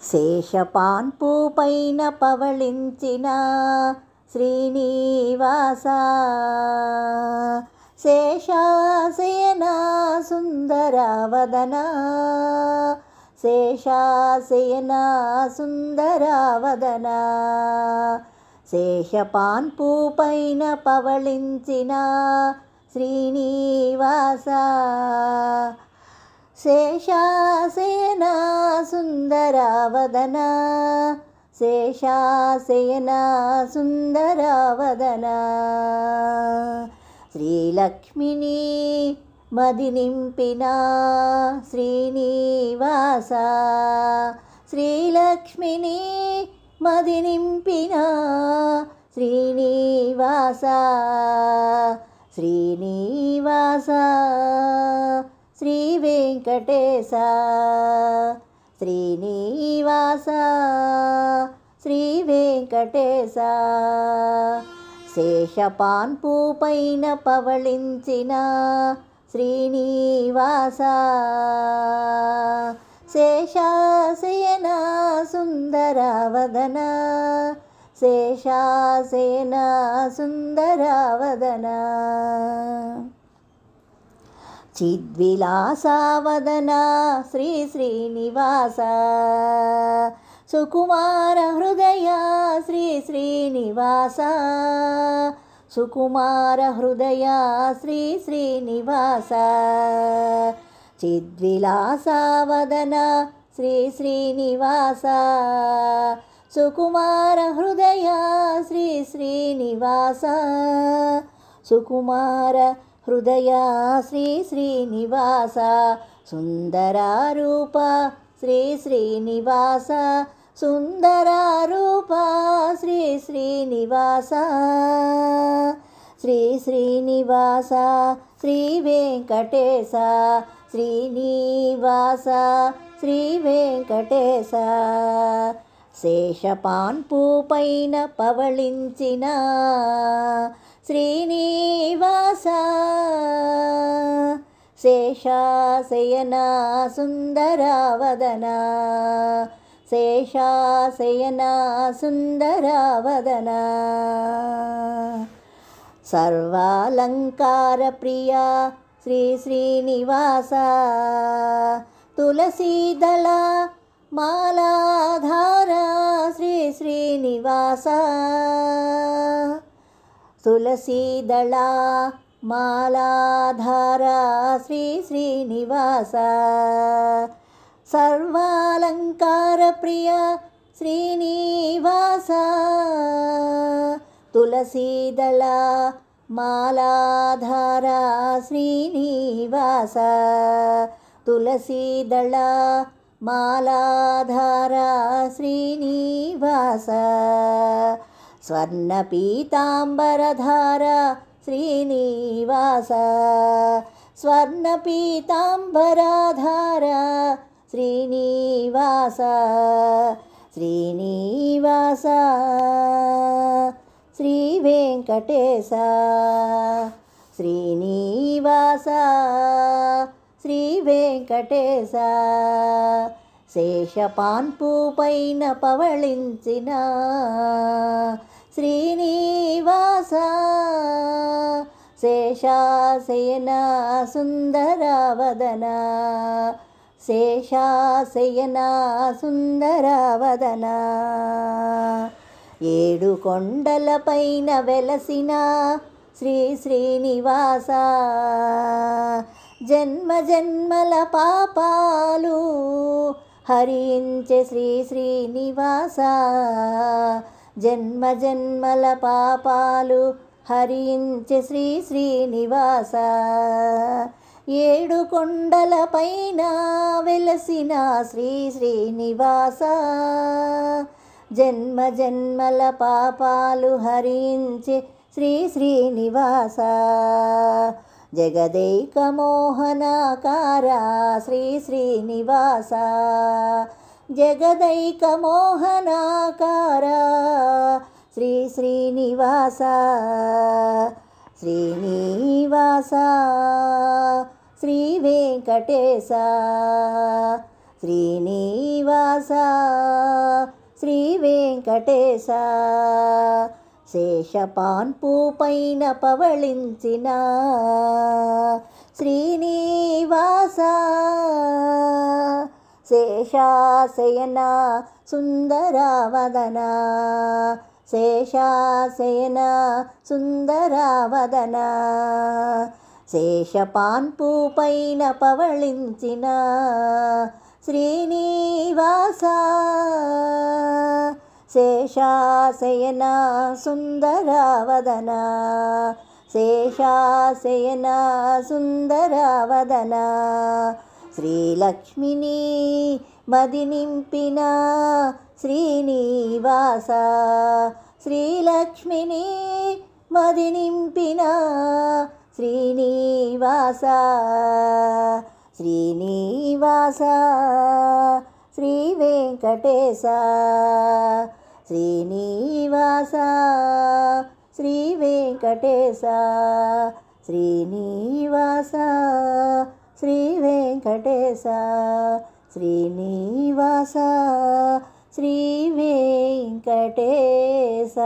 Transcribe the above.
శేషపాన్పు పైన పవళించిన శ్రీనివాస శేషాశయన సుందరవదన శేషాశయన సుందరవదన శేషపాన్పు పైన పవళించిన శ్రీనివాస శేషాశయన సుందరవదన శేషాశయన సుందరవదన శ్రీలక్ష్మిని మది నింపిన శ్రీనివాస శ్రీలక్ష్మిని మది నింపిన శ్రీనివాస శ్రీనివాస శ్రీ వెంకటేశ శ్రీనివాస శ్రీ వెంకటేశ శేషపాన్పు పైన పవళించిన శ్రీనివాస శేషాశయన సుందరవదన శేషాశయన సుందరవదన చిద్విలాసవదన శ్రీ శ్రీనివాస సుకుమార హృదయ శ్రీ శ్రీనివాస సుకుమార హృదయ శ్రీ శ్రీనివాస చిద్విలాసవదన శ్రీ శ్రీనివాస సుకుమార హృదయ శ్రీ శ్రీనివాస సుకుమార హృదయ శ్రీ శ్రీనివాస సుందరరూప శ్రీ శ్రీనివాస సుందరరూప శ్రీ శ్రీనివాస శ్రీ శ్రీనివాస శ్రీ వెంకటేశ శ్రీనివాస శ్రీ వెంకటేశ శేషపాన్పు పైన పవళించిన శ్రీనివాస శేషాశయన సుందరవదన శేషాశయన సుందరవదన సర్వాలంకార ప్రియ శ్రీ శ్రీనివాస తులసీదళ మాలాధార శ్రీ శ్రీనివాస తులసీదళ మాలాధార శ్రీ శ్రీనివాస సర్వాలంకార ప్రియ శ్రీనివాస తులసీదళ మాలాధార శ్రీనివాస తులసీదళ మాలాధార శ్రీనివాస స్వర్ణ పీతాంబరధార శ్రీనివాస స్వర్ణ పీతాంబరధార శ్రీనివాస శ్రీనివాస శ్రీ వెంకటేశ శ్రీనివాస శ్రీ వెంకటేశ శేషపాన్పు పైన పవళించిన శ్రీనివాస శేషాశయన సుందరవదన శేషాశయన సుందరవదన ఏడు కొండల పైన వెలసిన శ్రీ శ్రీనివాస జన్మ జన్మల పాపాలు హరించే శ్రీ శ్రీనివాస జన్మ జన్మల పాపాలు హరించే శ్రీ శ్రీనివాస ఏడు కొండల పైన వెలసిన శ్రీ శ్రీనివాస జన్మ జన్మల పాపాలు హరించే శ్రీ శ్రీనివాస జగదైక మోహనాకార శ్రీ శ్రీనివాస జగదైక మోహనాకార శ్రీ శ్రీనివాస శ్రీనివాస శ్రీ వెంకటేశ శ్రీనివాస శ్రీ వెంకటేశ శేషపాన్పు పైన పవళించిన శ్రీనివాస శేషాశయన సుందరవదన శేషాశయన సుందరవదన శేషపాన్పు పైన పవళించిన శ్రీనివాస శేషాశయన సుందరవదన శేషాశయన సుందరవదన శ్రీలక్ష్మిని మది నింపిన శ్రీనివాస శ్రీలక్ష్మిని మది నింపిన శ్రీనివాస శ్రీనివాస శ్రీ వెంకటేశ శ్రీనివాస శ్రీ వెంకటేశ శ్రీనివాస శ్రీ వెంకటేశ శ్రీనివాస శ్రీ వెంకటేశ.